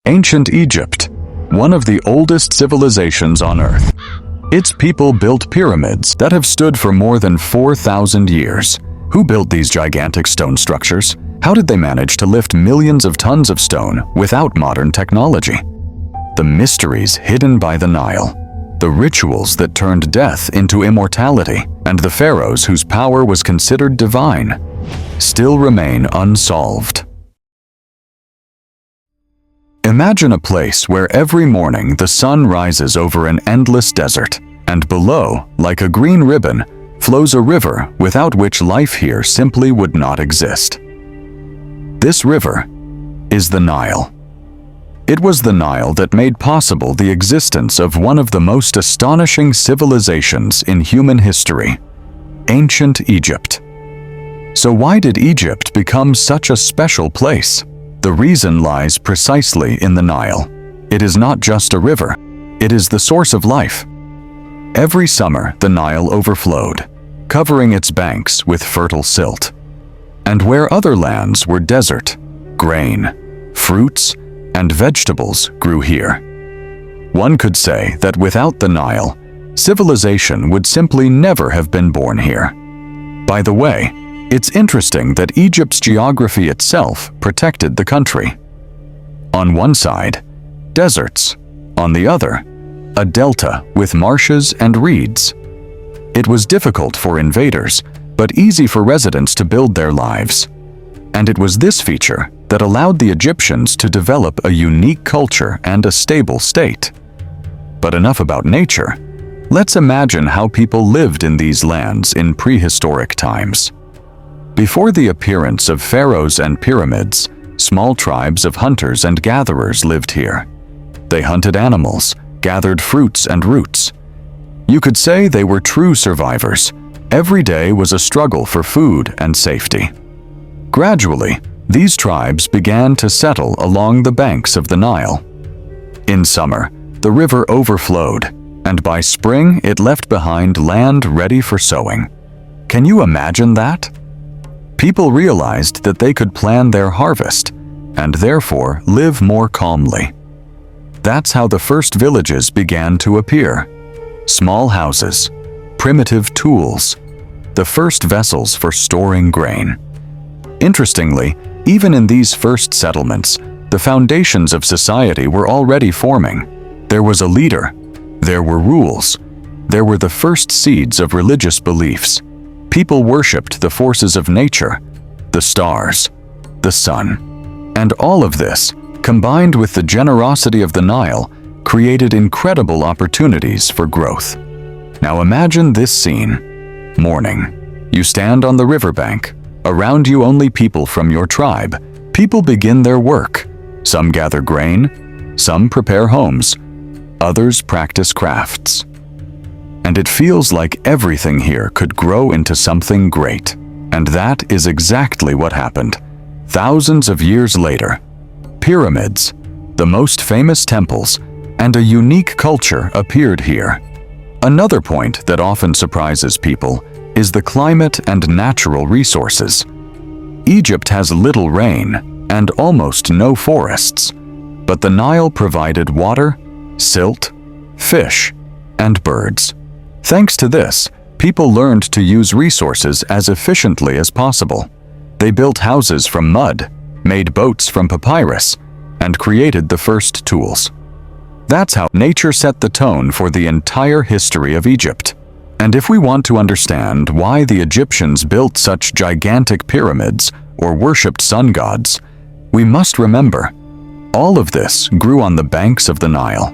Ancient Egypt, one of the oldest civilizations on Earth. Its people built pyramids that have stood for more than 4,000 years. Who built these gigantic stone structures? How did they manage to lift millions of tons of stone without modern technology? The mysteries hidden by the Nile, the rituals that turned death into immortality, and the pharaohs whose power was considered divine, still remain unsolved. Imagine a place where every morning the sun rises over an endless desert, and below, like a green ribbon, flows a river without which life here simply would not exist. This river is the Nile. It was the Nile that made possible the existence of one of the most astonishing civilizations in human history, ancient Egypt. So why did Egypt become such a special place? The reason lies precisely in the Nile. It is not just a river, it is the source of life. Every summer, the Nile overflowed, covering its banks with fertile silt. And where other lands were desert, grain, fruits, and vegetables grew here. One could say that without the Nile, civilization would simply never have been born here. By the way, it's interesting that Egypt's geography itself protected the country. On one side, deserts. On the other, a delta with marshes and reeds. It was difficult for invaders, but easy for residents to build their lives. And it was this feature that allowed the Egyptians to develop a unique culture and a stable state. But enough about nature. Let's imagine how people lived in these lands in prehistoric times. Before the appearance of pharaohs and pyramids, small tribes of hunters and gatherers lived here. They hunted animals, gathered fruits and roots. You could say they were true survivors. Every day was a struggle for food and safety. Gradually, these tribes began to settle along the banks of the Nile. In summer, the river overflowed, and by spring it left behind land ready for sowing. Can you imagine that? People realized that they could plan their harvest, and therefore live more calmly. That's how the first villages began to appear. Small houses, primitive tools, the first vessels for storing grain. Interestingly, even in these first settlements, the foundations of society were already forming. There was a leader, there were rules, there were the first seeds of religious beliefs. People worshipped the forces of nature, the stars, the sun. And all of this, combined with the generosity of the Nile, created incredible opportunities for growth. Now imagine this scene. Morning. You stand on the riverbank. Around you only people from your tribe. People begin their work. Some gather grain, some prepare homes, others practice crafts. And it feels like everything here could grow into something great. And that is exactly what happened. Thousands of years later, pyramids, the most famous temples, and a unique culture appeared here. Another point that often surprises people is the climate and natural resources. Egypt has little rain and almost no forests, but the Nile provided water, silt, fish, and birds. Thanks to this, people learned to use resources as efficiently as possible. They built houses from mud, made boats from papyrus, and created the first tools. That's how nature set the tone for the entire history of Egypt. And if we want to understand why the Egyptians built such gigantic pyramids or worshipped sun gods, we must remember, all of this grew on the banks of the Nile.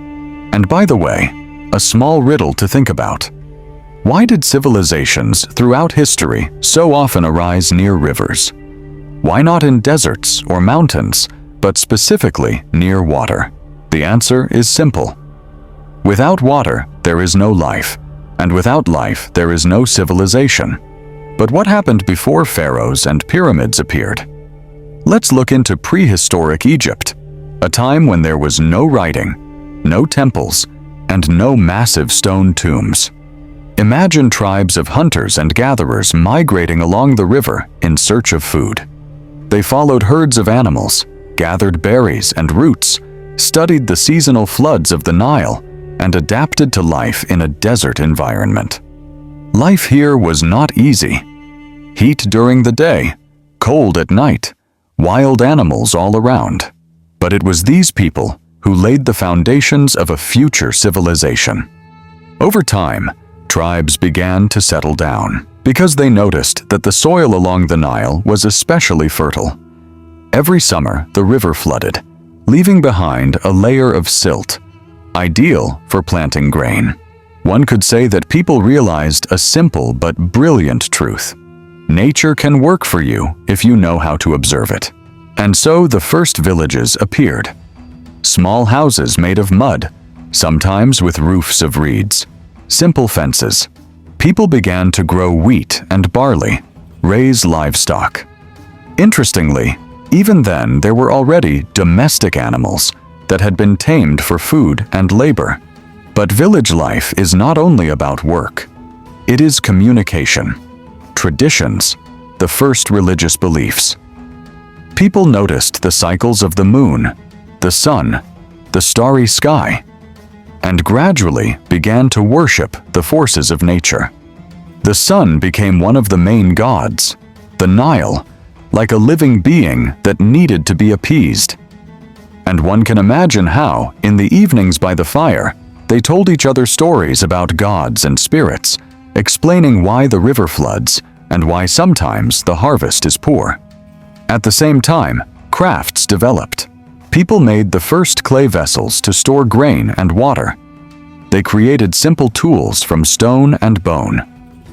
And by the way, a small riddle to think about. Why did civilizations throughout history so often arise near rivers? Why not in deserts or mountains, but specifically near water? The answer is simple. Without water, there is no life, and without life, there is no civilization. But what happened before pharaohs and pyramids appeared? Let's look into prehistoric Egypt, a time when there was no writing, no temples, and no massive stone tombs. Imagine tribes of hunters and gatherers migrating along the river in search of food. They followed herds of animals, gathered berries and roots, studied the seasonal floods of the Nile, and adapted to life in a desert environment. Life here was not easy. Heat during the day, cold at night, wild animals all around. But it was these people who laid the foundations of a future civilization. Over time, tribes began to settle down because they noticed that the soil along the Nile was especially fertile. Every summer, the river flooded, leaving behind a layer of silt, ideal for planting grain. One could say that people realized a simple but brilliant truth. Nature can work for you if you know how to observe it. And so the first villages appeared. Small houses made of mud, sometimes with roofs of reeds. Simple fences. People began to grow wheat and barley, raise livestock. Interestingly, even then there were already domestic animals that had been tamed for food and labor. But village life is not only about work. It is communication, traditions, the first religious beliefs. People noticed the cycles of the moon, the sun, the starry sky, and gradually began to worship the forces of nature. The sun became one of the main gods, the Nile, like a living being that needed to be appeased. And one can imagine how, in the evenings by the fire, they told each other stories about gods and spirits, explaining why the river floods and why sometimes the harvest is poor. At the same time, crafts developed. People made the first clay vessels to store grain and water. They created simple tools from stone and bone.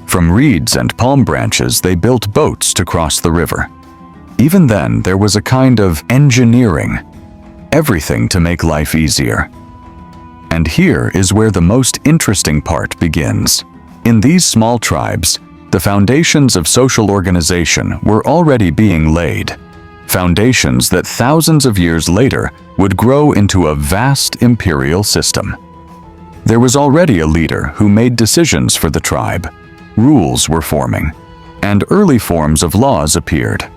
From reeds and palm branches, they built boats to cross the river. Even then, there was a kind of engineering, everything to make life easier. And here is where the most interesting part begins. In these small tribes, the foundations of social organization were already being laid. Foundations that thousands of years later would grow into a vast imperial system. There was already a leader who made decisions for the tribe. Rules were forming, and early forms of laws appeared.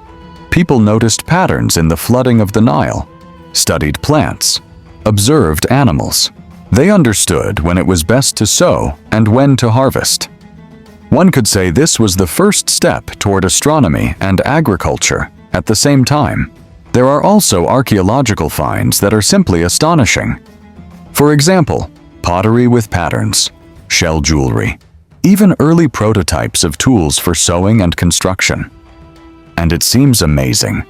People noticed patterns in the flooding of the Nile, studied plants, observed animals. They understood when it was best to sow and when to harvest. One could say this was the first step toward astronomy and agriculture at the same time. There are also archaeological finds that are simply astonishing. For example, pottery with patterns, shell jewelry, even early prototypes of tools for sewing and construction. And it seems amazing.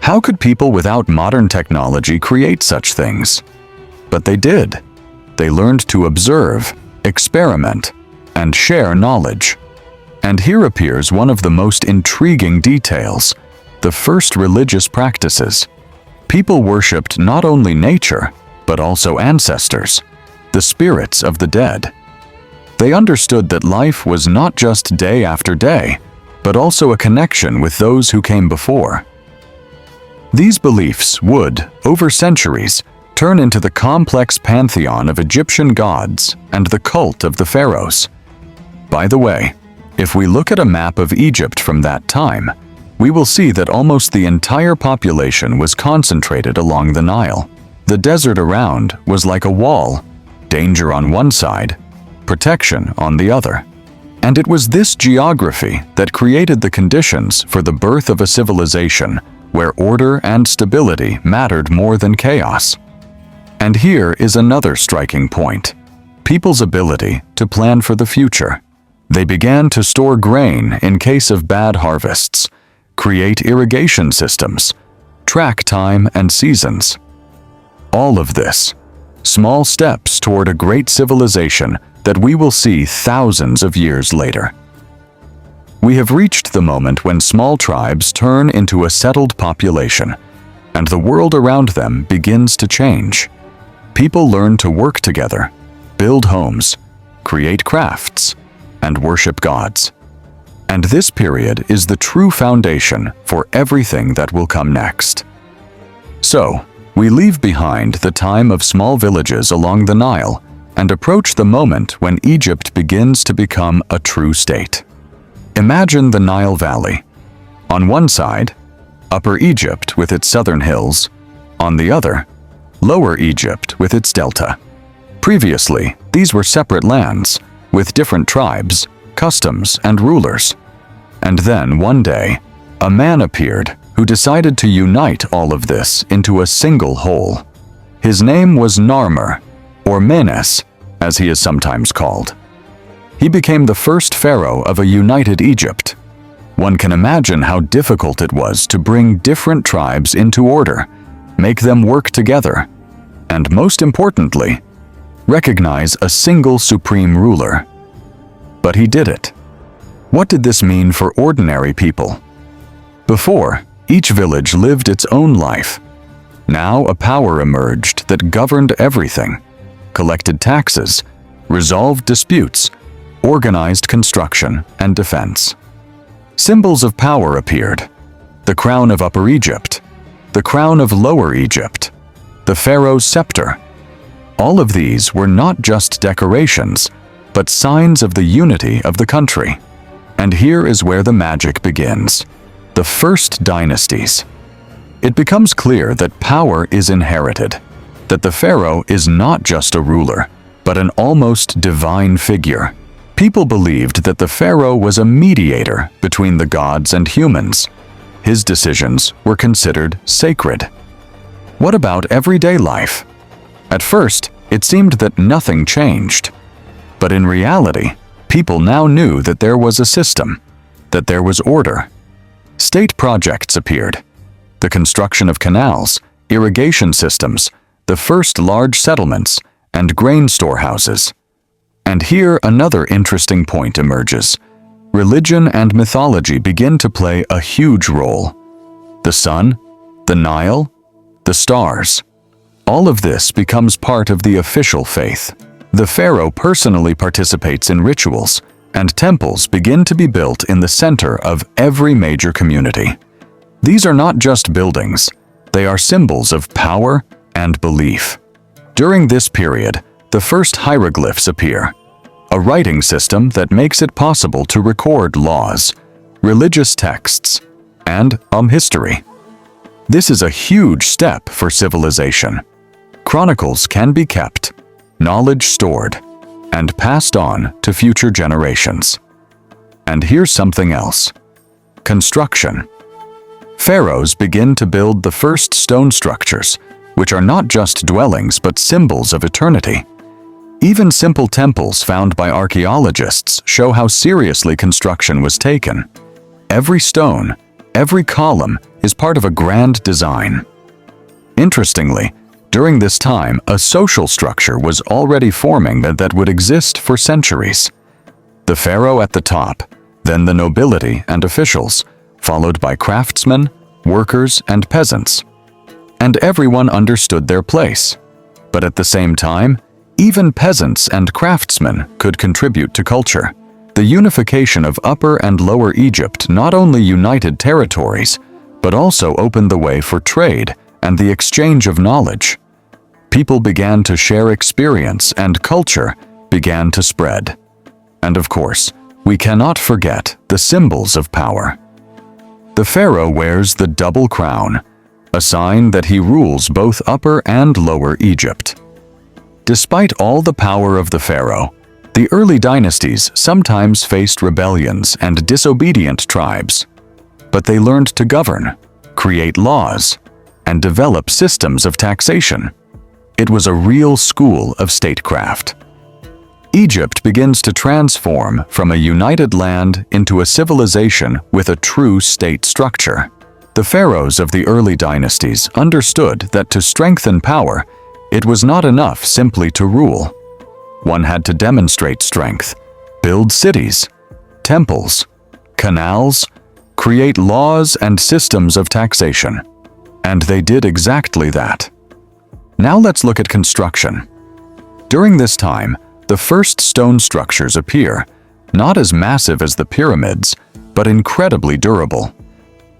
How could people without modern technology create such things? But they did. They learned to observe, experiment, and share knowledge. And here appears one of the most intriguing details: the first religious practices. People worshipped not only nature, but also ancestors, the spirits of the dead. They understood that life was not just day after day, but also a connection with those who came before. These beliefs would, over centuries, turn into the complex pantheon of Egyptian gods and the cult of the pharaohs. By the way, if we look at a map of Egypt from that time, we will see that almost the entire population was concentrated along the Nile. The desert around was like a wall, danger on one side, protection on the other. And it was this geography that created the conditions for the birth of a civilization where order and stability mattered more than chaos. And here is another striking point: people's ability to plan for the future. They began to store grain in case of bad harvests, create irrigation systems, track time and seasons. All of this, small steps toward a great civilization that we will see thousands of years later. We have reached the moment when small tribes turn into a settled population, and the world around them begins to change. People learn to work together, build homes, create crafts, and worship gods. And this period is the true foundation for everything that will come next. So, we leave behind the time of small villages along the Nile and approach the moment when Egypt begins to become a true state. Imagine the Nile Valley. On one side, Upper Egypt with its southern hills. On the other, Lower Egypt with its delta. Previously, these were separate lands, with different tribes, customs, and rulers. And then, one day, a man appeared who decided to unite all of this into a single whole. His name was Narmer, or Menes, as he is sometimes called. He became the first pharaoh of a united Egypt. One can imagine how difficult it was to bring different tribes into order, make them work together, and most importantly, recognize a single supreme ruler. But he did it. What did this mean for ordinary people? Before, each village lived its own life. Now a power emerged that governed everything, collected taxes, resolved disputes, organized construction and defense. Symbols of power appeared: the crown of Upper Egypt, the crown of Lower Egypt, the pharaoh's scepter. All of these were not just decorations, but signs of the unity of the country. And here is where the magic begins: the first dynasties. It becomes clear that power is inherited, that the pharaoh is not just a ruler, but an almost divine figure. People believed that the pharaoh was a mediator between the gods and humans. His decisions were considered sacred. What about everyday life? At first, it seemed that nothing changed. But in reality, people now knew that there was a system, that there was order. State projects appeared: the construction of canals, irrigation systems, the first large settlements, and grain storehouses. And here another interesting point emerges. Religion and mythology begin to play a huge role. The sun, the Nile, the stars. All of this becomes part of the official faith. The pharaoh personally participates in rituals, and temples begin to be built in the center of every major community. These are not just buildings, they are symbols of power and belief. During this period, the first hieroglyphs appear, a writing system that makes it possible to record laws, religious texts, and history. This is a huge step for civilization. Chronicles can be kept, knowledge stored, and passed on to future generations. And here's something else: construction. Pharaohs begin to build the first stone structures, which are not just dwellings but symbols of eternity. Even simple temples found by archaeologists show how seriously construction was taken. Every stone, every column is part of a grand design. Interestingly, during this time, a social structure was already forming that would exist for centuries. The pharaoh at the top, then the nobility and officials, followed by craftsmen, workers, and peasants. And everyone understood their place. But at the same time, even peasants and craftsmen could contribute to culture. The unification of Upper and Lower Egypt not only united territories, but also opened the way for trade and the exchange of knowledge. People began to share experience and culture began to spread. And of course, we cannot forget the symbols of power. The pharaoh wears the double crown, a sign that he rules both Upper and Lower Egypt. Despite all the power of the pharaoh, the early dynasties sometimes faced rebellions and disobedient tribes. But they learned to govern, create laws, and develop systems of taxation. It was a real school of statecraft. Egypt begins to transform from a united land into a civilization with a true state structure. The pharaohs of the early dynasties understood that to strengthen power, it was not enough simply to rule. One had to demonstrate strength, build cities, temples, canals, create laws and systems of taxation. And they did exactly that. Now let's look at construction. During this time, the first stone structures appear, not as massive as the pyramids, but incredibly durable.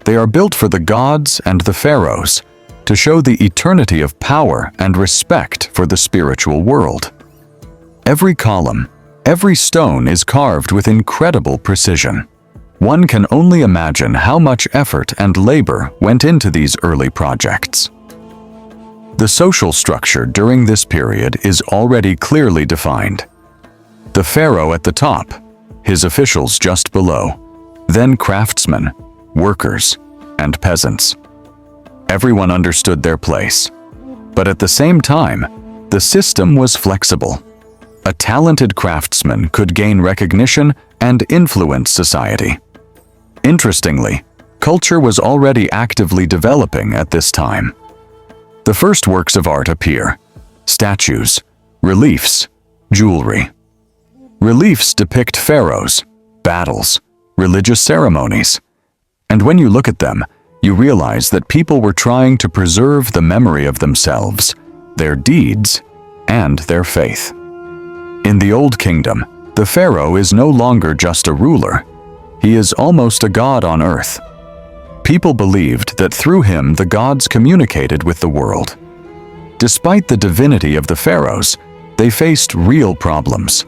They are built for the gods and the pharaohs, to show the eternity of power and respect for the spiritual world. Every column, every stone is carved with incredible precision. One can only imagine how much effort and labor went into these early projects. The social structure during this period is already clearly defined. The pharaoh at the top, his officials just below, then craftsmen, workers, and peasants. Everyone understood their place. But at the same time, the system was flexible. A talented craftsman could gain recognition and influence society. Interestingly, culture was already actively developing at this time. The first works of art appear: statues, reliefs, jewelry. Reliefs depict pharaohs, battles, religious ceremonies. And when you look at them, you realize that people were trying to preserve the memory of themselves, their deeds, and their faith. In the Old Kingdom, the pharaoh is no longer just a ruler. He is almost a god on earth. People believed that through him the gods communicated with the world. Despite the divinity of the pharaohs, they faced real problems.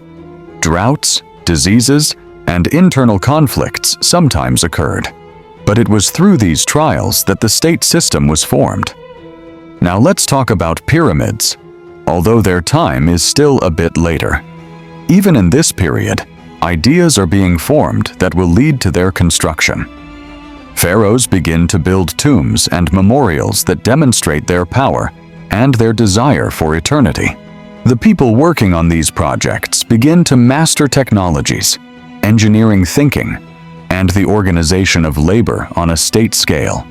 Droughts, diseases, and internal conflicts sometimes occurred. But it was through these trials that the state system was formed. Now let's talk about pyramids, although their time is still a bit later. Even in this period, ideas are being formed that will lead to their construction. Pharaohs begin to build tombs and memorials that demonstrate their power and their desire for eternity. The people working on these projects begin to master technologies, engineering thinking, and the organization of labor on a state scale.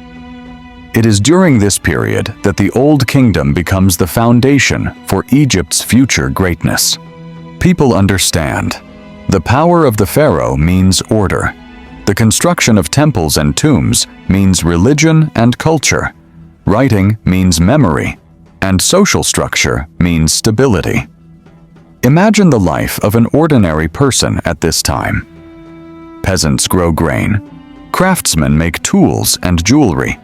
It is during this period that the Old Kingdom becomes the foundation for Egypt's future greatness. People understand. The power of the pharaoh means order. The construction of temples and tombs means religion and culture. Writing means memory, and social structure means stability. Imagine the life of an ordinary person at this time. Peasants grow grain. Craftsmen make tools and jewelry.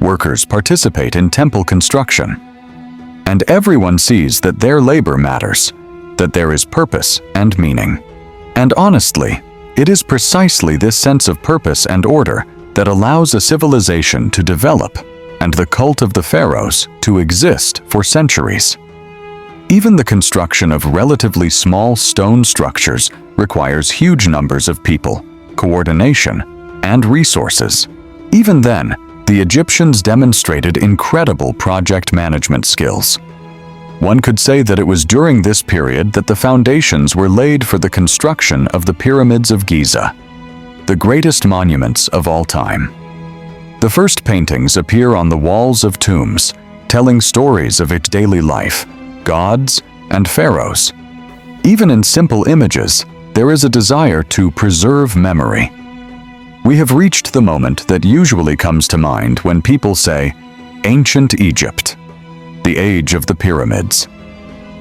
Workers participate in temple construction. And everyone sees that their labor matters, that there is purpose and meaning. And honestly, it is precisely this sense of purpose and order that allows a civilization to develop and the cult of the pharaohs to exist for centuries. Even the construction of relatively small stone structures requires huge numbers of people, coordination, and resources. Even then, the Egyptians demonstrated incredible project management skills. One could say that it was during this period that the foundations were laid for the construction of the pyramids of Giza, the greatest monuments of all time. The first paintings appear on the walls of tombs, telling stories of its daily life, gods, and pharaohs. Even in simple images, there is a desire to preserve memory. We have reached the moment that usually comes to mind when people say, Ancient Egypt, the age of the pyramids.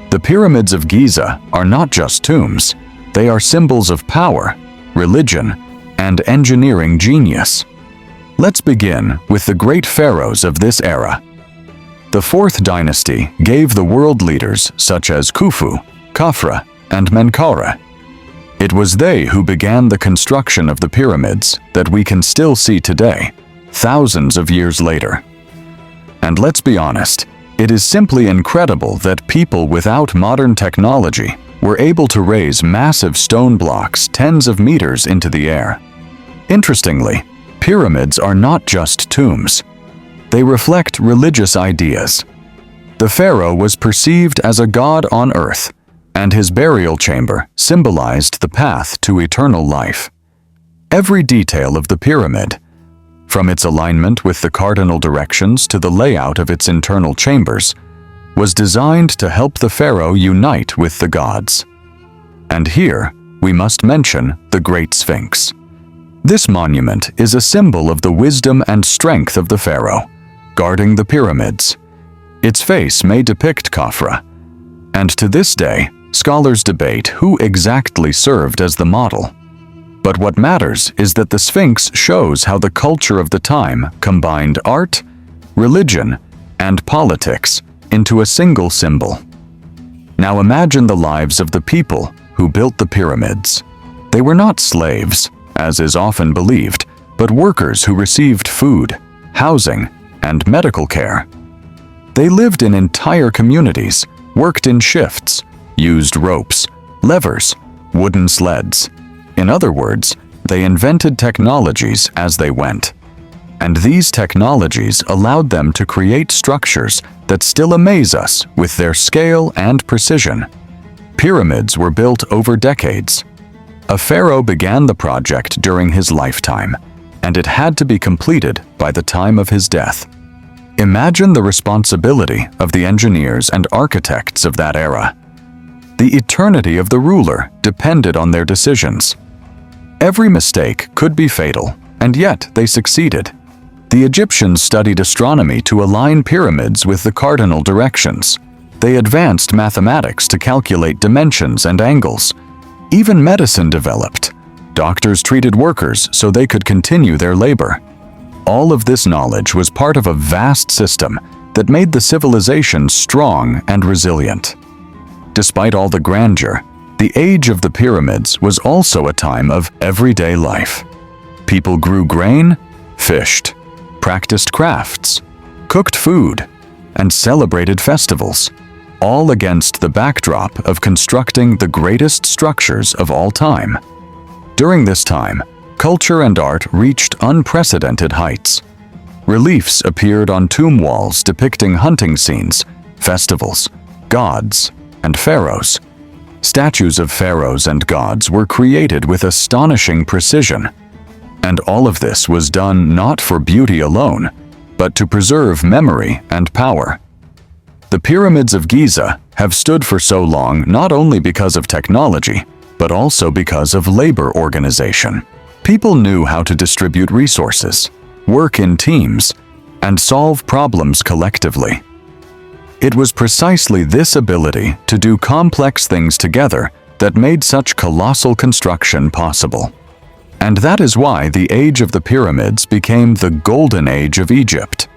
The pyramids of Giza are not just tombs, they are symbols of power, religion, and engineering genius. Let's begin with the great pharaohs of this era. The Fourth Dynasty gave the world leaders such as Khufu, Khafra, and Menkaure. It was they who began the construction of the pyramids that we can still see today, thousands of years later. And let's be honest, it is simply incredible that people without modern technology were able to raise massive stone blocks tens of meters into the air. Interestingly, pyramids are not just tombs. They reflect religious ideas. The pharaoh was perceived as a god on earth, and his burial chamber symbolized the path to eternal life. Every detail of the pyramid, from its alignment with the cardinal directions to the layout of its internal chambers, was designed to help the pharaoh unite with the gods. And here, we must mention the Great Sphinx. This monument is a symbol of the wisdom and strength of the pharaoh, guarding the pyramids. Its face may depict Khafra, and to this day, scholars debate who exactly served as the model. But what matters is that the Sphinx shows how the culture of the time combined art, religion, and politics into a single symbol. Now imagine the lives of the people who built the pyramids. They were not slaves, as is often believed, but workers who received food, housing, and medical care. They lived in entire communities, worked in shifts, used ropes, levers, wooden sleds. In other words, they invented technologies as they went. And these technologies allowed them to create structures that still amaze us with their scale and precision. Pyramids were built over decades. A pharaoh began the project during his lifetime, and it had to be completed by the time of his death. Imagine the responsibility of the engineers and architects of that era. The eternity of the ruler depended on their decisions. Every mistake could be fatal, and yet they succeeded. The Egyptians studied astronomy to align pyramids with the cardinal directions. They advanced mathematics to calculate dimensions and angles. Even medicine developed. Doctors treated workers so they could continue their labor. All of this knowledge was part of a vast system that made the civilization strong and resilient. Despite all the grandeur, the age of the pyramids was also a time of everyday life. People grew grain, fished, practiced crafts, cooked food, and celebrated festivals, all against the backdrop of constructing the greatest structures of all time. During this time, culture and art reached unprecedented heights. Reliefs appeared on tomb walls depicting hunting scenes, festivals, gods, and pharaohs. Statues of pharaohs and gods were created with astonishing precision. And all of this was done not for beauty alone, but to preserve memory and power. The pyramids of Giza have stood for so long not only because of technology, but also because of labor organization. People knew how to distribute resources, work in teams, and solve problems collectively. It was precisely this ability to do complex things together that made such colossal construction possible. And that is why the age of the pyramids became the golden age of Egypt.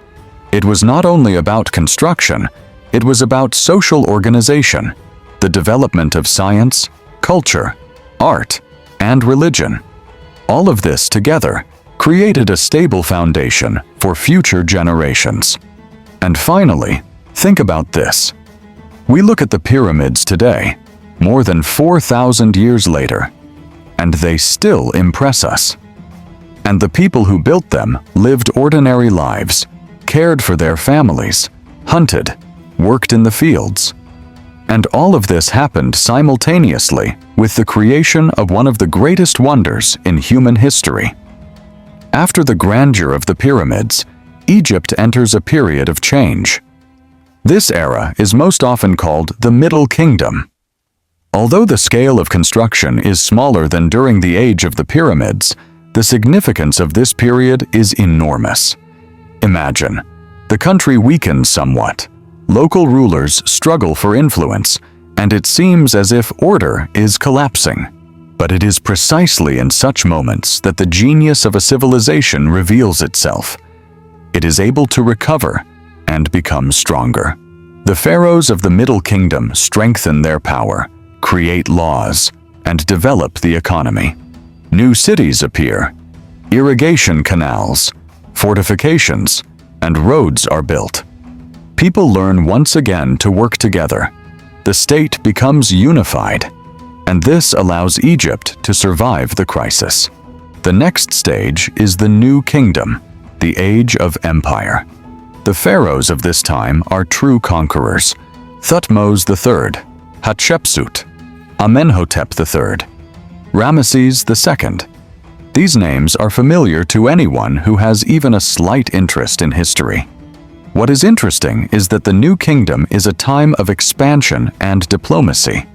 It was not only about construction, it was about social organization, the development of science, culture, art, and religion. All of this together created a stable foundation for future generations. And finally, think about this. We look at the pyramids today, more than 4,000 years later, and they still impress us. And the people who built them lived ordinary lives, cared for their families, hunted, worked in the fields. And all of this happened simultaneously with the creation of one of the greatest wonders in human history. After the grandeur of the pyramids, Egypt enters a period of change. This era is most often called the Middle Kingdom. Although the scale of construction is smaller than during the age of the pyramids, the significance of this period is enormous. Imagine, the country weakens somewhat. Local rulers struggle for influence, and it seems as if order is collapsing. But it is precisely in such moments that the genius of a civilization reveals itself. It is able to recover and become stronger. The pharaohs of the Middle Kingdom strengthen their power, create laws, and develop the economy. New cities appear, irrigation canals, fortifications, and roads are built. People learn once again to work together. The state becomes unified, and this allows Egypt to survive the crisis. The next stage is the New Kingdom, the Age of Empire. The pharaohs of this time are true conquerors: Thutmose III, Hatshepsut, Amenhotep III, Ramesses II. These names are familiar to anyone who has even a slight interest in history. What is interesting is that the New Kingdom is a time of expansion and diplomacy.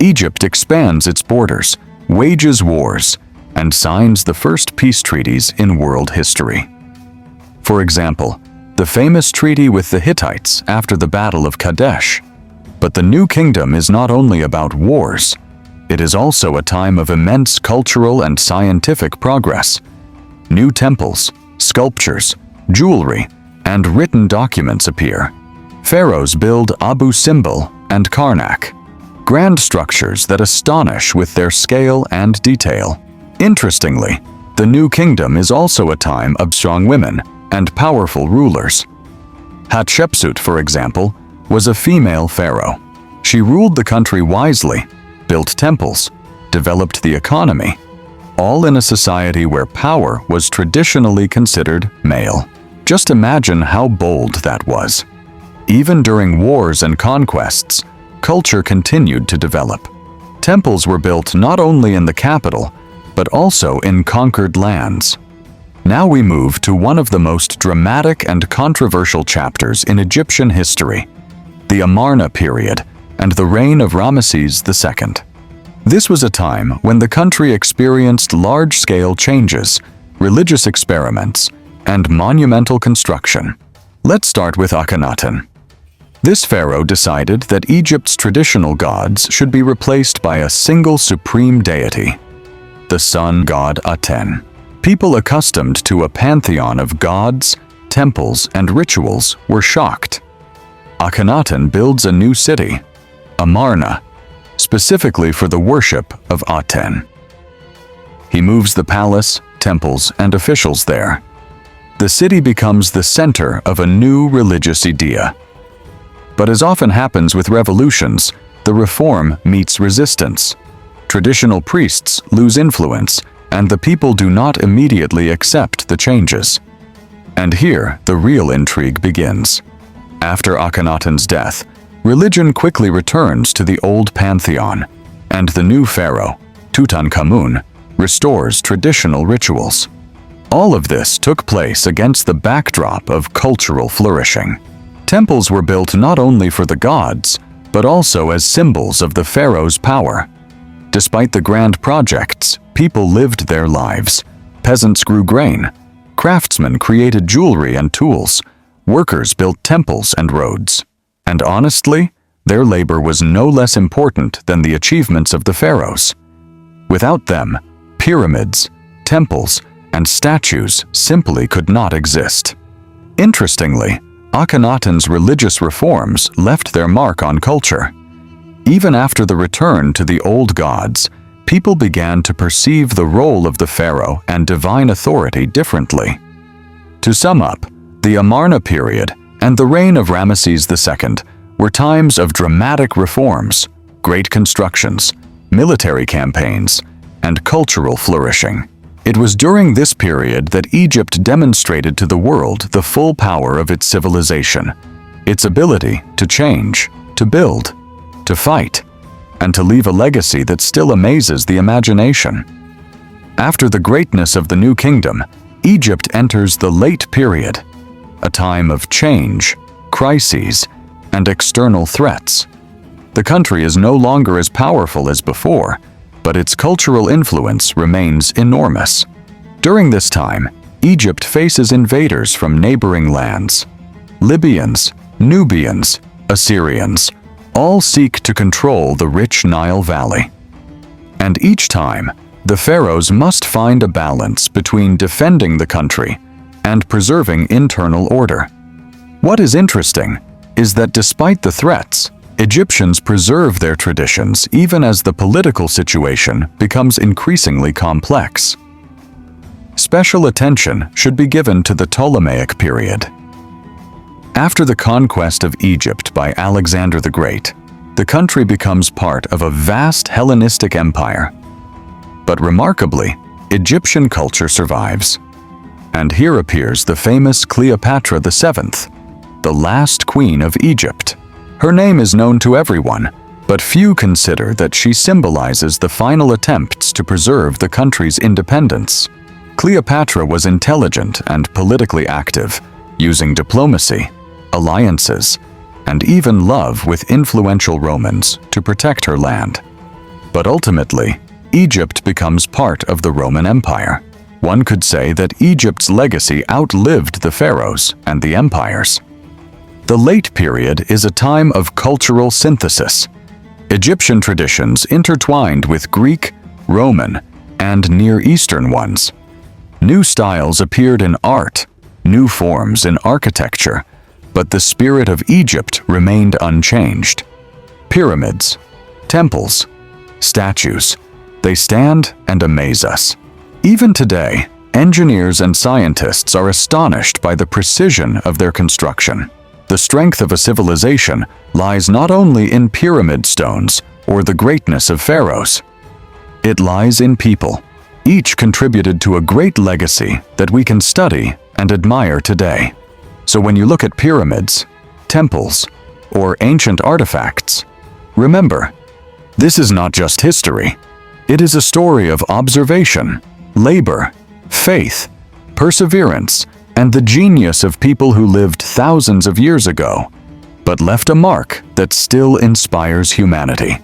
Egypt expands its borders, wages wars, and signs the first peace treaties in world history. For example, the famous treaty with the Hittites after the Battle of Kadesh. But the New Kingdom is not only about wars, it is also a time of immense cultural and scientific progress. New temples, sculptures, jewelry, and written documents appear. Pharaohs build Abu Simbel and Karnak, grand structures that astonish with their scale and detail. Interestingly, the New Kingdom is also a time of strong women and powerful rulers. Hatshepsut, for example, was a female pharaoh. She ruled the country wisely, built temples, developed the economy, all in a society where power was traditionally considered male. Just imagine how bold that was. Even during wars and conquests, culture continued to develop. Temples were built not only in the capital, but also in conquered lands. Now we move to one of the most dramatic and controversial chapters in Egyptian history, the Amarna period and the reign of Ramesses II. This was a time when the country experienced large-scale changes, religious experiments, and monumental construction. Let's start with Akhenaten. This pharaoh decided that Egypt's traditional gods should be replaced by a single supreme deity, the sun god Aten. People accustomed to a pantheon of gods, temples, and rituals were shocked. Akhenaten builds a new city, Amarna, specifically for the worship of Aten. He moves the palace, temples, and officials there. The city becomes the center of a new religious idea. But as often happens with revolutions, the reform meets resistance. Traditional priests lose influence, and the people do not immediately accept the changes. And here, the real intrigue begins. After Akhenaten's death, religion quickly returns to the old pantheon, and the new pharaoh, Tutankhamun, restores traditional rituals. All of this took place against the backdrop of cultural flourishing. Temples were built not only for the gods, but also as symbols of the pharaoh's power. Despite the grand projects, people lived their lives. Peasants grew grain. Craftsmen created jewelry and tools. Workers built temples and roads. And honestly, their labor was no less important than the achievements of the pharaohs. Without them, pyramids, temples, and statues simply could not exist. Interestingly, Akhenaten's religious reforms left their mark on culture. Even after the return to the old gods, people began to perceive the role of the pharaoh and divine authority differently. To sum up, the Amarna period and the reign of Ramesses II were times of dramatic reforms, great constructions, military campaigns, and cultural flourishing. It was during this period that Egypt demonstrated to the world the full power of its civilization, its ability to change, to build, to fight, and to leave a legacy that still amazes the imagination. After the greatness of the new kingdom, Egypt enters the late period, a time of change, crises, and external threats. The country is no longer as powerful as before, but its cultural influence remains enormous. During this time, Egypt faces invaders from neighboring lands. Libyans, Nubians, Assyrians, all seek to control the rich Nile Valley. And each time, the pharaohs must find a balance between defending the country and preserving internal order. What is interesting is that despite the threats, Egyptians preserve their traditions even as the political situation becomes increasingly complex. Special attention should be given to the Ptolemaic period. After the conquest of Egypt by Alexander the Great, the country becomes part of a vast Hellenistic empire. But remarkably, Egyptian culture survives. And here appears the famous Cleopatra VII, the last queen of Egypt. Her name is known to everyone, but few consider that she symbolizes the final attempts to preserve the country's independence. Cleopatra was intelligent and politically active, using diplomacy, alliances, and even love with influential Romans to protect her land. But ultimately, Egypt becomes part of the Roman Empire. One could say that Egypt's legacy outlived the pharaohs and the empires. The late period is a time of cultural synthesis. Egyptian traditions intertwined with Greek, Roman, and Near Eastern ones. New styles appeared in art, new forms in architecture, but the spirit of Egypt remained unchanged. Pyramids, temples, statues, they stand and amaze us. Even today, engineers and scientists are astonished by the precision of their construction. The strength of a civilization lies not only in pyramid stones or the greatness of pharaohs. It lies in people. Each contributed to a great legacy that we can study and admire today. So when you look at pyramids, temples, or ancient artifacts, remember, this is not just history. It is a story of observation, labor, faith, perseverance, and the genius of people who lived thousands of years ago, but left a mark that still inspires humanity.